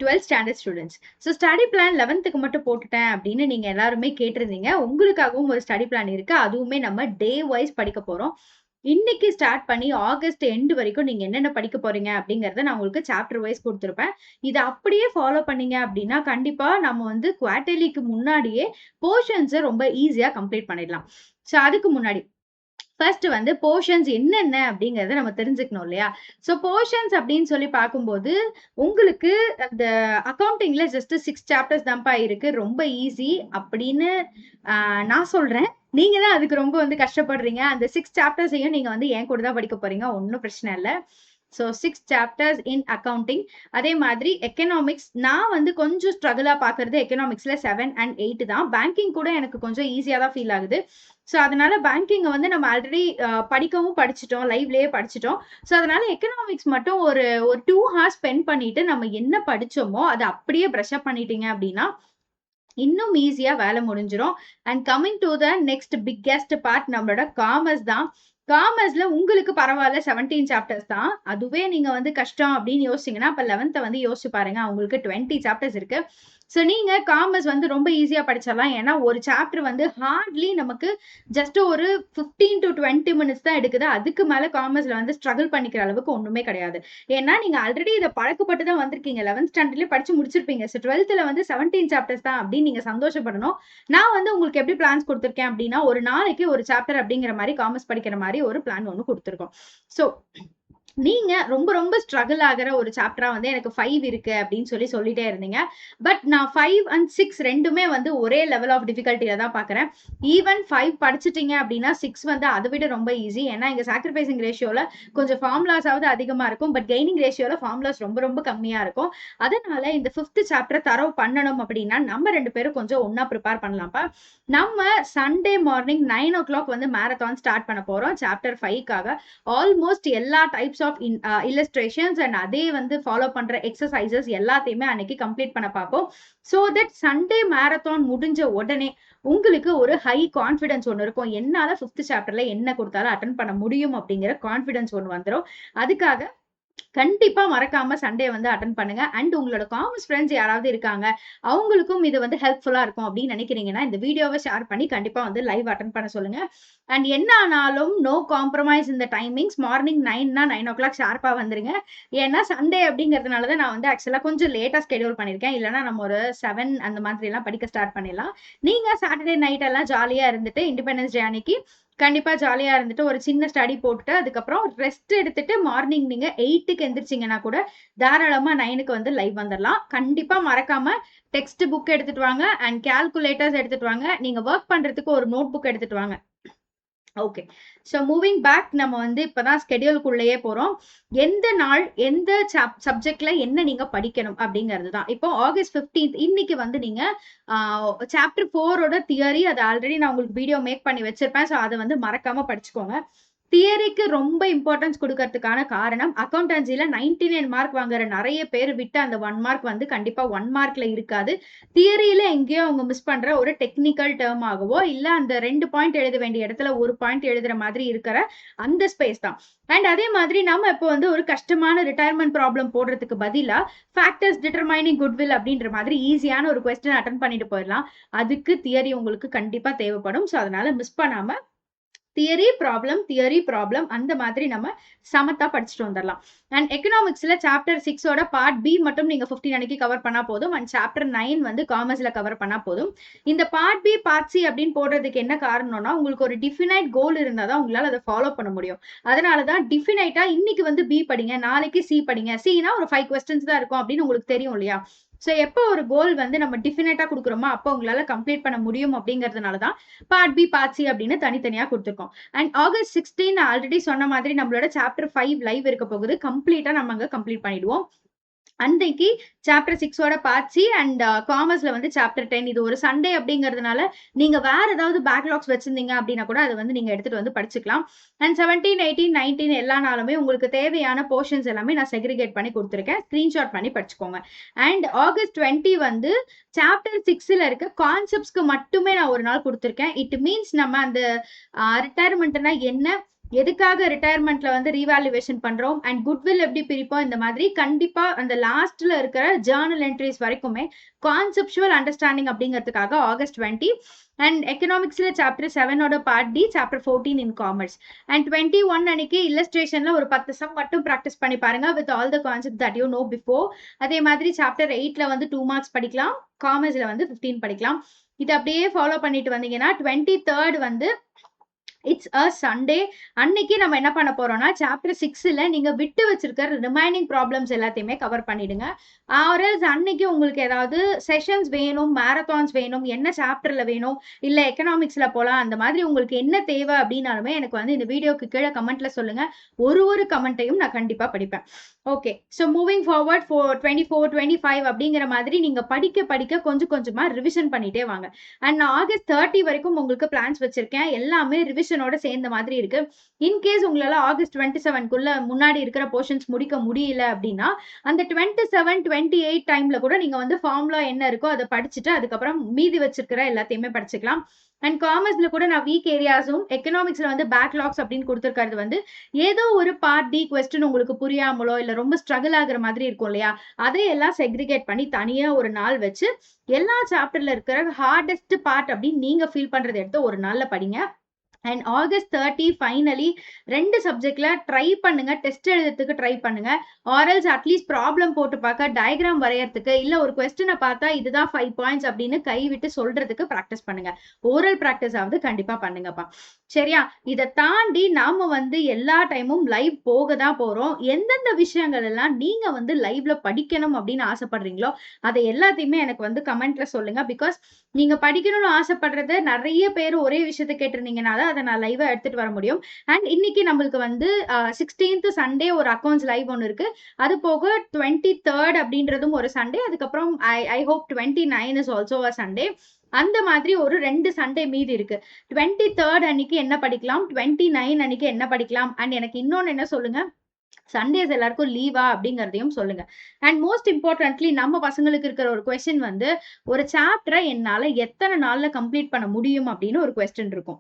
12th standard students. So study plan 11க்கு மட்டும் போட்டுட்டேன் அப்படின்னு நீங்க எல்லாருமே கேட்டிருந்தீங்க. உங்களுக்காகவும் ஒரு ஸ்டடி பிளான் இருக்கு. அதுவுமே நம்ம டே வைஸ் படிக்க போறோம். இன்னைக்கு ஸ்டார்ட் பண்ணி ஆகஸ்ட் எண்ட் வரைக்கும் நீங்க என்னென்ன படிக்க போறீங்க அப்படிங்கறத நான் உங்களுக்கு சாப்டர் வைஸ் கொடுத்திருப்பேன். இதை அப்படியே ஃபாலோ பண்ணீங்க அப்படின்னா கண்டிப்பா நம்ம வந்து குவார்டர்லிக்கு முன்னாடியே போர்ஷன்ஸை ரொம்ப ஈஸியா கம்ப்ளீட் பண்ணிடலாம். ஸோ அதுக்கு முன்னாடி ஃபர்ஸ்ட் வந்து போர்ஷன்ஸ் என்னென்ன அப்படிங்கறத நம்ம தெரிஞ்சுக்கணும் இல்லையா? ஸோ போர்ஷன்ஸ் அப்படின்னு சொல்லி பார்க்கும்போது உங்களுக்கு அந்த அக்கவுண்டிங்ல ஜஸ்ட் 6 சாப்டர்ஸ் தான்ப்பா இருக்கு, ரொம்ப ஈஸி அப்படின்னு நான் சொல்றேன். நீங்க தான் அதுக்கு ரொம்ப வந்து கஷ்டப்படுறீங்க. அந்த 6 சாப்டர்ஸையும் நீங்க வந்து என் கூட தான் படிக்க போறீங்க, ஒன்றும் பிரச்சனை இல்லை. ஸோ 6 சாப்டர்ஸ் இன் அக்கவுண்டிங். அதே மாதிரி எக்கனாமிக்ஸ் நான் வந்து கொஞ்சம் ஸ்ட்ரகிளா பார்க்கறது எக்கனாமிக்ஸ்ல 7 and 8 தான். பேங்கிங் கூட எனக்கு கொஞ்சம் ஈஸியா தான் ஃபீல் ஆகுது. ஸோ அதனால பேங்கிங்கை வந்து நம்ம ஆல்ரெடி படிச்சிட்டோம், லைவ்லயே படிச்சிட்டோம். ஸோ அதனால எக்கனாமிக்ஸ் மட்டும் ஒரு 2 hours ஸ்பெண்ட் பண்ணிட்டு நம்ம என்ன படிச்சோமோ அதை அப்படியே ப்ரஷ் அப் பண்ணிட்டீங்க அப்படின்னா இன்னும் ஈஸியா வேலை முடிஞ்சிடும். And coming to the next biggest part நம்மளோட காமர்ஸ் தான். காமர்ஸ்ல உங்களுக்கு பரவாயில்ல 17 சாப்டர்ஸ் தான். அதுவே நீங்க வந்து கஷ்டம் அப்படின்னு யோசிச்சீங்கன்னா அப்ப 11th வந்து யோசிச்சு பாருங்க, உங்களுக்கு 20 சாப்டர்ஸ் இருக்கு. ஸோ நீங்க காமர்ஸ் வந்து ரொம்ப ஈஸியா படிச்சிடலாம். ஏன்னா ஒரு சாப்டர் வந்து ஹார்ட்லி நமக்கு ஜஸ்ட் ஒரு 15 to 20 minutes தான் எடுக்குது. அதுக்கு மேல காமர்ஸ்ல வந்து ஸ்ட்ரகிள் பண்ணிக்கிற அளவுக்கு ஒண்ணுமே கிடையாது. ஏன்னா நீங்க ஆல்ரெடி இதை பழக்கப்பட்டு தான் வந்திருக்கீங்க. 11th ஸ்டாண்டர்ட்லயே படிச்சு முடிச்சிருப்பீங்க. ஸோ 12th வந்து 17 சாப்டர்ஸ் தான் அப்படின்னு நீங்க சந்தோஷப்படணும். நான் வந்து உங்களுக்கு எப்படி பிளான்ஸ் கொடுத்துருக்கேன் அப்படின்னா ஒரு நாளைக்கு ஒரு சாப்டர் அப்படிங்கிற மாதிரி காமர்ஸ் படிக்கிற மாதிரி ஒரு பிளான் ஒன்று கொடுத்துருக்கோம். ஸோ நீங்க ரொம்ப ரொம்ப ஸ்ட்ரகிள் ஆகிற ஒரு சாப்டரா வந்து எனக்கு 5 இருக்கு அப்படின்னு சொல்லிட்டே இருந்தீங்க. பட் நான் 5 and 6 ரெண்டுமே வந்து ஒரே லெவல் ஆஃப் டிஃபிகல்ட்டில தான் பாக்குறேன். ஈவன் 5 படிச்சிட்டீங்க அப்படின்னா 6 வந்து அதை விட ரொம்ப ஈஸி. ஏன்னா இங்க சாக்ரிஃபைசிங் ரேஷியோல கொஞ்சம் ஃபார்முலாஸாவது அதிகமா இருக்கும், பட் கெய்னிங் ரேஷியோல ஃபார்முலாஸ் ரொம்ப ரொம்ப கம்மியா இருக்கும். அதனால இந்த 5th சாப்டர் தரவு பண்ணணும் அப்படின்னா நம்ம 2 பேரும் கொஞ்சம் ஒன்னா ப்ரிப்பேர் பண்ணலாம்ப்பா. நம்ம சண்டே மார்னிங் 9 o'clock வந்து மேரத்தான் ஸ்டார்ட் பண்ண போறோம் சாப்டர் 5க்காக. ஆல்மோஸ்ட் எல்லா டைப்ஸ் ஆஃப் இல்லஸ்ட்ரேஷன்ஸ் அண்ட் அதே வந்து ஃபாலோ பண்ற எக்ஸசைசஸ் எல்லாத்தையுமே அன்னைக்கு கம்ப்ளீட் பண்ண பார்ப்போம். ஸோ தட் சண்டே மேரத்தான் முடிஞ்ச உடனே உங்களுக்கு ஒரு ஹை கான்ஃபிடன்ஸ் ஒன்று இருக்கும். என்னால 5th சாப்டர்ல என்ன கொடுத்தாலும் அட்டன் பண்ண முடியும் அப்படிங்கிற கான்ஃபிடன்ஸ் ஒன்று வந்துடும். அதுக்காக கண்டிப்பா மறக்காம சண்டே வந்து அட்டன் பண்ணுங்க. அண்ட் உங்களோட காமர்ஸ் ஃப்ரெண்ட்ஸ் யாராவது இருக்காங்க, அவங்களுக்கும் இது வந்து ஹெல்ப்ஃபுல்லா இருக்கும் அப்படின்னு நினைக்கிறீங்கன்னா இந்த வீடியோவை ஷேர் பண்ணி கண்டிப்பா வந்து லைவ் அட்டன் பண்ண சொல்லுங்க. அண்ட் என்ன ஆனாலும் நோ காம்ப்ரமைஸ் இந்த டைமிங்ஸ். மார்னிங் 9னா 9 o'clock ஷார்ப்பா வந்துருங்க. ஏன்னா சண்டே அப்படிங்கிறதுனால தான் நான் வந்து ஆக்சுவலா கொஞ்சம் லேட்டா ஸ்கெடியூல் பண்ணிருக்கேன். இல்லைன்னா நம்ம ஒரு 7 அந்த மாதிரி எல்லாம் படிக்க ஸ்டார்ட் பண்ணிடலாம். நீங்க சாட்டர்டே நைட் எல்லாம் ஜாலியா இருந்துட்டு இண்டிபெண்டன்ஸ் டே அன்னைக்கு கண்டிப்பா ஜாலியா இருந்துட்டு ஒரு சின்ன ஸ்டடி போட்டுட்டு அதுக்கப்புறம் ரெஸ்ட் எடுத்துட்டு மார்னிங் நீங்க 8க்கு எந்திரிச்சிங்கன்னா கூட தாராளமா 9க்கு வந்து லைவ் வந்துடலாம். கண்டிப்பா மறக்காம டெக்ஸ்ட் புக் எடுத்துட்டு வாங்க அண்ட் கால்குலேட்டர்ஸ் எடுத்துட்டு வாங்க. நீங்க ஒர்க் பண்றதுக்கு ஒரு நோட் புக் எடுத்துட்டு வாங்க. ஓகே, ஸோ மூவிங் பேக் நம்ம வந்து இப்பதான் ஸ்கெடியூலுக்குள்ளேயே போறோம். எந்த நாள் எந்த சப்ஜெக்ட்ல என்ன நீங்க படிக்கணும் அப்படிங்கிறது தான். இப்போ ஆகஸ்ட் 15th இன்னைக்கு வந்து நீங்க சாப்டர் 4ஓட தியரி அதை ஆல்ரெடி நான் உங்களுக்கு வீடியோ மேக் பண்ணி வச்சிருப்பேன். ஸோ அதை வந்து மறக்காம படிச்சுக்கோங்க. தியரிக்கு ரொம்ப இம்பார்ட்டன்ஸ் கொடுக்கறதுக்கான காரணம் அக்கௌண்டன்சில 99 மார்க் வாங்குற நிறைய பேர் விட்டு அந்த 1 மார்க் வந்து கண்டிப்பா 1 மார்க்ல இருக்காது. தியரியில எங்கேயோ அவங்க மிஸ் பண்ற ஒரு டெக்னிக்கல் டேர்ம் ஆகவோ இல்ல அந்த 2 பாயிண்ட் எழுத வேண்டிய இடத்துல ஒரு பாயிண்ட் எழுதுற மாதிரி இருக்கிற அந்த ஸ்பேஸ் தான். அண்ட் அதே மாதிரி நம்ம இப்போ வந்து ஒரு கஷ்டமான ரிட்டையர்மெண்ட் ப்ராப்ளம் போடுறதுக்கு பதிலா ஃபேக்டர்ஸ் டிட்டர்மைனிங் குட்வில் அப்படின்ற மாதிரி ஈஸியான ஒரு கொஸ்டின் அட்டன் பண்ணிட்டு போயிடலாம். அதுக்கு தியரி உங்களுக்கு கண்டிப்பா தேவைப்படும். ஸோ அதனால மிஸ் பண்ணாம தியரி ப்ராப்ளம் அந்த மாதிரி நம்ம சமத்தா படிச்சுட்டு வந்துடலாம். அண்ட் எக்கனாமிக்ஸ்ல சாப்டர் 6ஓட பார்ட் பி மட்டும் நீங்க 15 அன்னைக்கு கவர் பண்ணா போதும். அண்ட் சாப்டர் 9 வந்து காமர்ஸ்ல கவர் பண்ணா போதும். இந்த பார்ட் பி பார்ட் சி அப்படின்னு போடுறதுக்கு என்ன காரணம்னா உங்களுக்கு ஒரு டிஃபினைட் கோல் இருந்தாதான் உங்களால அதை ஃபாலோ பண்ண முடியும். அதனாலதான் டிஃபினைட்டா இன்னைக்கு வந்து பி படிங்க, நாளைக்கு சி படிங்க. சினா ஒரு 5 கொஸ்டின்ஸ் தான் இருக்கும் அப்படின்னு உங்களுக்கு தெரியும் இல்லையா? ஸோ எப்போ ஒரு கோல் வந்து நம்ம டிஃபினைட்டா கொடுக்குறோமோ அப்போ உங்களால கம்ப்ளீட் பண்ண முடியும் அப்படிங்கிறதுனால தான் பார்ட் பி பார்ட் சி அப்படின்னு தனித்தனியா கொடுத்துருக்கோம். அண்ட் ஆகஸ்ட் 16 ஆல்ரெடி சொன்ன மாதிரி நம்மளோட சாப்டர் 5 லைவ் இருக்க போகுது. கம்ப்ளீட்டா நம்ம அங்க கம்ப்ளீட் பண்ணிடுவோம். அன்றைக்கு சாப்டர் 6ஓட பார்ட் சி அண்ட் காமர்ஸ்ல வந்து சாப்டர் 10. இது ஒரு சண்டே அப்படிங்கிறதுனால நீங்க வேற ஏதாவது பேக்லாக்ஸ் வச்சிருந்தீங்க அப்படின்னா கூட அதை வந்து நீங்க எடுத்துட்டு வந்து படிச்சுக்கலாம். அண்ட் 17, 18, 19 எல்லா நாளுமே உங்களுக்கு தேவையான போர்ஷன்ஸ் எல்லாமே நான் செக்ரிகேட் பண்ணி கொடுத்துருக்கேன். ஸ்கிரீன்ஷாட் பண்ணி படிச்சுக்கோங்க. அண்ட் ஆகஸ்ட் 20 வந்து சாப்டர் 6ல இருக்க கான்செப்ட்ஸ்க்கு மட்டுமே நான் ஒரு நாள் கொடுத்துருக்கேன். இட் மீன்ஸ் நம்ம அந்த ரிட்டையர்மெண்ட்னா என்ன, எதுக்காக ரிட்டையர்மெண்ட்ல வந்து ரீவேல்யூவேஷன் பண்றோம் அண்ட் குட்வில் எப்படி பிரிப்போம், இந்த மாதிரி கண்டிப்பா அந்த லாஸ்ட்ல இருக்கிற ஜேர்னல் என்ட்ரிஸ் வரைக்குமே கான்செப்சுவல் அண்டர்ஸ்டாண்டிங் அப்படிங்கிறதுக்காக ஆகஸ்ட் 20 அண்ட் எக்கனாமிக்ஸ்ல சாப்டர் 7ஓட part D, chapter 14 in commerce and 21 அன்னைக்கு இல்லஸ்ட்ரேஷன்ல ஒரு 10 சம் மட்டும் ப்ராக்டிஸ் பண்ணி பாருங்க with all the concept that you know before. அதே மாதிரி சாப்டர் 8ல வந்து 2 மார்க்ஸ் படிக்கலாம், காமர்ஸ்ல வந்து 15 படிக்கலாம். இது அப்படியே ஃபாலோ பண்ணிட்டு வந்தீங்கன்னா 23rd வந்து இட்ஸ் அ சண்டே. அன்னைக்கு நம்ம என்ன பண்ண போறோம்னா சாப்டர் 6ல நீங்க விட்டு வச்சிருக்கிற ரிமைனிங் ப்ராப்ளம்ஸ் எல்லாத்தையுமே கவர் பண்ணிடுங்க. ஆர்எல்ஸ் அன்னைக்கு உங்களுக்கு ஏதாவது செஷன்ஸ் வேணும், மேரத்தான்ஸ் வேணும், என்ன சாப்டர்ல வேணும், இல்ல எக்கனாமிக்ஸ்ல போலாம், அந்த மாதிரி உங்களுக்கு என்ன தேவை அப்படின்னாலுமே எனக்கு வந்து இந்த வீடியோக்கு கீழே கமெண்ட்ல சொல்லுங்க. ஒரு கமெண்ட்டையும் நான் கண்டிப்பா படிப்பேன். ஓகே, ஸோ மூவிங் ஃபார்வர்ட் 24, 25 அப்படிங்கிற மாதிரி நீங்க படிக்க படிக்க கொஞ்சம் கொஞ்சமா ரிவிஷன் பண்ணிட்டே வாங்க. அண்ட் நான் ஆகஸ்ட் 30 வரைக்கும் உங்களுக்கு பிளான்ஸ் வச்சிருக்கேன். எல்லாமே ரிவிஷனோட சேர்ந்த மாதிரி இருக்கு. இன்கேஸ் உங்களால ஆகஸ்ட் 27க்குள்ள முன்னாடி இருக்கிற போர்ஷன்ஸ் முடிக்க முடியல அப்படின்னா அந்த 27, 28 டைம்ல கூட நீங்க வந்து ஃபார்முலா என்ன இருக்கோ அதை படிச்சுட்டு அதுக்கப்புறம் மீதி வச்சிருக்கிற எல்லாத்தையுமே படிச்சுக்கலாம். அண்ட் காமர்ஸ்ல கூட நான் வீக் ஏரியாஸும் எக்கனாமிக்ஸ்ல வந்து பேக்லாக்ஸ் அப்படின்னு கொடுத்துருக்கிறது வந்து ஏதோ ஒரு பார்ட் டி கொஸ்டின் உங்களுக்கு புரியாமலோ இல்ல ரொம்ப ஸ்ட்ரகிள் ஆகுற மாதிரி இருக்கும் இல்லையா, அதையெல்லாம் செக்ரிகேட் பண்ணி தனியா ஒரு நாள் வச்சு எல்லா சாப்டர்ல இருக்கிற ஹார்டஸ்ட் பார்ட் அப்படின்னு நீங்க ஃபீல் பண்றதை எடுத்து ஒரு நாள்ல படிங்க. அண்ட் ஆகஸ்ட் 30 ஃபைனலி 2 சப்ஜெக்ட்ல ட்ரை பண்ணுங்க, டெஸ்ட் எழுதுறதுக்கு ட்ரை பண்ணுங்க. ஆர்எல்ஸ் அட்லீஸ்ட் ப்ராப்ளம் போட்டு பார்க்க, டயக்ராம் வரையறதுக்கு, இல்ல ஒரு கொஸ்டினை பார்த்தா இதுதான் 5 பாயிண்ட்ஸ் அப்படின்னு கை விட்டு சொல்றதுக்கு ப்ராக்டிஸ் பண்ணுங்க. ஓரல் ப்ராக்டிஸ் ஆகுது கண்டிப்பா பண்ணுங்கப்பா. சரியா? இதை தாண்டி நாம வந்து எல்லா டைமும் லைவ் போக தான் போறோம். எந்தெந்த விஷயங்கள் எல்லாம் நீங்க வந்து லைவ்ல படிக்கணும் அப்படின்னு ஆசைப்படுறீங்களோ அதை எல்லாத்தையுமே எனக்கு வந்து கமெண்ட்ல சொல்லுங்க. பிகாஸ் நீங்க படிக்கணும்னு ஆசைப்படுறது நிறைய பேர் ஒரே விஷயத்த கேட்டிருந்தீங்கன்னா தான் அதை நான் லைவா எடுத்துட்டு வர முடியும். அண்ட் இன்னைக்கு நம்மளுக்கு வந்து 16th சண்டே ஒரு அக்கௌண்ட்ஸ் லைவ் ஒன்று இருக்கு. அது போக 23rd அப்படின்றதும் ஒரு சண்டே. அதுக்கப்புறம் I hope 29 is also a Sunday. அந்த மாதிரி ஒரு 2 சண்டே மீதி இருக்கு. 23rd அன்னைக்கு என்ன படிக்கலாம், 29 அன்னைக்கு என்ன படிக்கலாம், அண்ட் எனக்கு இன்னொன்னு என்ன சொல்லுங்க, சண்டேஸ் எல்லாருக்கும் லீவா அப்படிங்கறதையும் சொல்லுங்க. அண்ட் மோஸ்ட் இம்பார்ட்டன்ட்லி நம்ம பசங்களுக்கு இருக்கிற ஒரு கொஸ்டின் வந்து ஒரு சாப்டரை என்னால எத்தனை நாள்ல கம்ப்ளீட் பண்ண முடியும் அப்படின்னு ஒரு கொஸ்டின் இருக்கும்.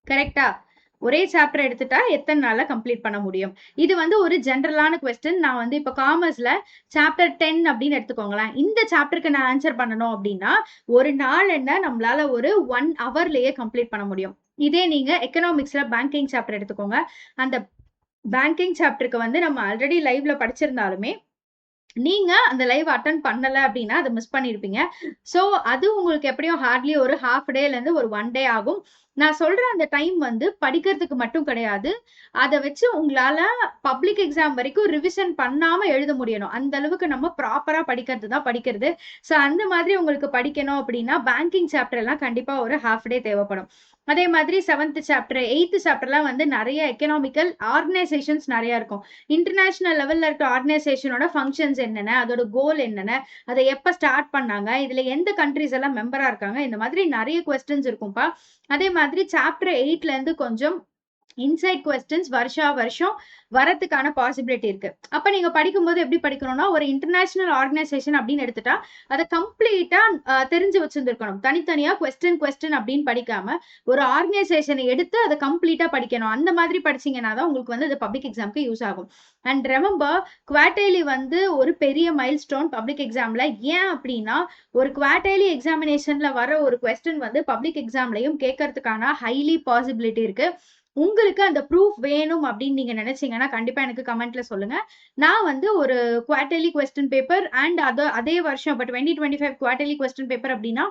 கரெக்டா? ஒரே சாப்டர் எடுத்துட்டா எத்தனை நாள்ல கம்ப்ளீட் பண்ண முடியும்? இது வந்து ஒரு ஜென்ரலான கொஸ்டின். நான் வந்து இப்ப காமர்ஸ்ல சாப்டர் 10 அப்படின்னு எடுத்துக்கோங்களேன். இந்த சாப்டருக்கு நான் ஆன்சர் பண்ணணும் அப்படின்னா ஒரு நாள் என்ன நம்மளால ஒரு 1 ஹவர்லயே கம்ப்ளீட் பண்ண முடியும். இதே நீங்க எக்கனாமிக்ஸ்ல பேங்கிங் சாப்டர் எடுத்துக்கோங்க. அந்த பேங்கிங் சாப்டருக்கு வந்து நம்ம ஆல்ரெடி லைவ்ல படிச்சிருந்தாலுமே நீங்க அந்த லைவ் அட்டன் பண்ணல அப்படின்னா அதை மிஸ் பண்ணிருப்பீங்க. சோ அது உங்களுக்கு எப்படியும் ஹார்ட்லி ஒரு ஹாஃப் டேல இருந்து ஒரு 1 டே ஆகும். நான் சொல்ற அந்த டைம் வந்து படிக்கிறதுக்கு மட்டும் கிடையாது. அதை வச்சு உங்களால பப்ளிக் எக்ஸாம் வரைக்கும் ரிவிஷன் பண்ணாம எழுத முடியணும். அந்த அளவுக்கு நம்ம ப்ராப்பரா படிக்கிறது தான் படிக்கிறது. சோ அந்த மாதிரி உங்களுக்கு படிக்கணும் அப்படின்னா பேங்கிங் சாப்டர் எல்லாம் கண்டிப்பா ஒரு ஹாஃப் டே தேவைப்படும். அதே மாதிரி 7th சாப்டர் 8th சாப்டர்லாம் வந்து நிறைய எக்கனாமிக்கல் ஆர்கனைசேஷன்ஸ் நிறைய இருக்கும். இன்டர்நேஷனல் லெவல்ல இருக்க ஆர்கனைசேஷனோட ஃபங்க்ஷன்ஸ் என்னென்ன, அதோட கோல் என்னென்ன, அதை எப்ப ஸ்டார்ட் பண்ணாங்க, இதுல எந்த கண்ட்ரிஸ் எல்லாம் மெம்பரா இருக்காங்க, இந்த மாதிரி நிறைய கொஸ்டின்ஸ் இருக்கும்பா. அதே மாதிரி சாப்டர் 8ல இருந்து கொஞ்சம் இன்சைட் கொஸ்டின்ஸ் வருஷம் வரதுக்கான பாசிபிலிட்டி இருக்கு. அப்ப நீங்க படிக்கும்போது எப்படி படிக்கணும்னா ஒரு இன்டர்நேஷனல் ஆர்கனைசேஷன் அப்படின்னு எடுத்துட்டா அதை கம்ப்ளீட்டா தெரிஞ்சு வச்சிருந்திருக்கணும். தனித்தனியா கொஸ்டின் அப்படின்னு படிக்காம ஒரு ஆர்கனைசேஷனை எடுத்து அதை கம்ப்ளீட்டா படிக்கணும். அந்த மாதிரி படிச்சீங்கன்னா தான் உங்களுக்கு வந்து அது பப்ளிக் எக்ஸாம்க்கு யூஸ் ஆகும். அண்ட் ரெமெம்பர், குவார்டர்லி வந்து ஒரு பெரிய மைல் ஸ்டோன் பப்ளிக் எக்ஸாம்ல. ஏன் அப்படின்னா ஒரு குவார்டர்லி எக்ஸாமினேஷன்ல வர ஒரு கொஸ்டின் வந்து பப்ளிக் எக்ஸாம்லயும் கேட்கறதுக்கான ஹைலி பாசிபிலிட்டி இருக்கு. உங்களுக்கு அந்த ப்ரூஃப் வேணும் அப்படின்னு நீங்க நினைச்சீங்கன்னா கண்டிப்பா எனக்கு கமெண்ட்ல சொல்லுங்க. நான் வந்து ஒரு குவார்டர்லி கொஸ்டின் பேப்பர் அண்ட் அதே வருஷம் இப்போ 2025 குவார்டர்லி கொஸ்டின் பேப்பர் அப்படின்னா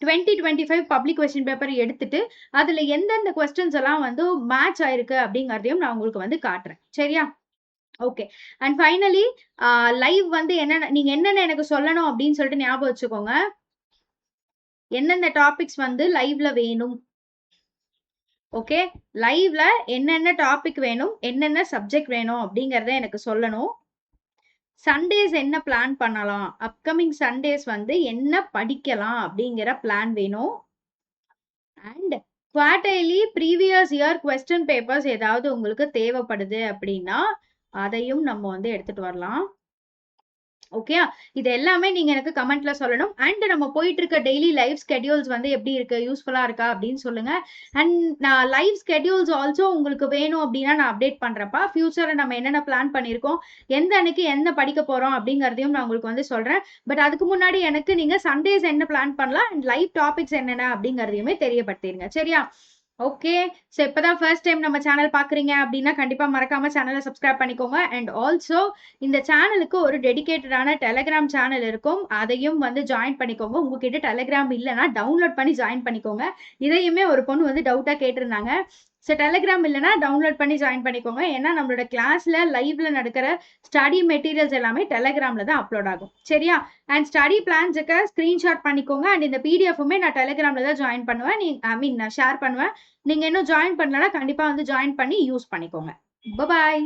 2025 பப்ளிக் கொஸ்டின் பேப்பர் எடுத்துட்டு அதுல எந்தெந்த கொஸ்டின்ஸ் எல்லாம் வந்து மேட்ச் ஆயிருக்கு அப்படிங்கறதையும் நான் உங்களுக்கு வந்து காட்டுறேன். சரியா? ஓகே. அண்ட் ஃபைனலி லைவ் வந்து நீங்க என்னென்ன எனக்கு சொல்லணும் அப்படின்னு சொல்லிட்டு ஞாபகம் வச்சுக்கோங்க. என்னென்ன டாபிக்ஸ் வந்து லைவ்ல வேணும். ஓகே, லைவ்ல என்னென்ன டாபிக் வேணும், என்னென்ன சப்ஜெக்ட் வேணும் அப்படிங்கறத எனக்கு சொல்லணும். சண்டேஸ் என்ன பிளான் பண்ணலாம், அப்கமிங் சண்டேஸ் வந்து என்ன படிக்கலாம் அப்படிங்கிற பிளான் வேணும். And quarterly previous year question papers ஏதாவது உங்களுக்கு தேவைப்படுது அப்படின்னா அதையும் நம்ம வந்து எடுத்துட்டு வரலாம். ஓகேயா? இது எல்லாமே நீங்க எனக்கு கமெண்ட்ல சொல்லணும். அண்ட் நம்ம போயிட்டு இருக்க டெய்லி லைவ் ஸ்கெட்யூல்ஸ் வந்து எப்படி இருக்கு? யூஸ்ஃபுல்லா இருக்கா? அப்படின்னு சொல்லுங்க. அண்ட் நான் லைவ் ஸ்கெட்யூல்ஸ் ஆல்சோ உங்களுக்கு வேணும் அப்படின்னா நான் அப்டேட் பண்றேன்ப்பா. ஃபியூச்சர்ல நம்ம என்னென்ன பிளான் பண்ணியிருக்கோம், எந்த அன்னைக்கு என்ன படிக்க போறோம் அப்படிங்கிறதையும் நான் உங்களுக்கு வந்து சொல்றேன். பட் அதுக்கு முன்னாடி எனக்கு நீங்க சண்டேஸ் என்ன பிளான் பண்ணலாம் அண்ட் லைவ் டாபிக்ஸ் என்னென்ன அப்படிங்கிறதையுமே தெரியப்படுத்திருங்க. சரியா? ஓகே. ஸோ இப்பதான் ஃபர்ஸ்ட் டைம் நம்ம சேனல் பார்க்குறீங்க அப்படின்னா, கண்டிப்பா மறக்காம சேனல சப்ஸ்கிரைப் பண்ணிக்கோங்க. அண்ட் ஆல்சோ இந்த சேனலுக்கு ஒரு டெடிகேட்டடான டெலகிராம் சேனல் இருக்கும். அதையும் வந்து ஜாயின் பண்ணிக்கோங்க. உங்ககிட்ட டெலகிராம் இல்லன்னா, டவுன்லோட் பண்ணி ஜாயின் பண்ணிக்கோங்க. இதையுமே ஒரு பொண்ணு வந்து டவுட்டா கேட்டிருந்தாங்க. ஸோ டெலகிராம் இல்லன்னா, டவுன்லோட் பண்ணி ஜாயின் பண்ணிக்கோங்க. ஏன்னா நம்மளோட கிளாஸ்ல, லைவ்ல நடக்கிற ஸ்டடி மெட்டீரியல்ஸ் எல்லாமே டெலகிராம்ல தான் அப்லோட் ஆகும். சரியா? அண்ட் ஸ்டடி பிளான்ஸுக்கு ஸ்கிரீன்ஷாட் பண்ணிக்கோங்க. அண்ட் இந்த பிடிஎஃப்புமே நான் டெலகிராம்ல தான் ஜாயின் பண்ணுவேன். நான் ஷேர் பண்ணுவேன். நீங்க இன்னும் ஜாயின் பண்ணலன்னா, கண்டிப்பா வந்து ஜாயின் பண்ணி யூஸ் பண்ணிக்கோங்க. பாய்.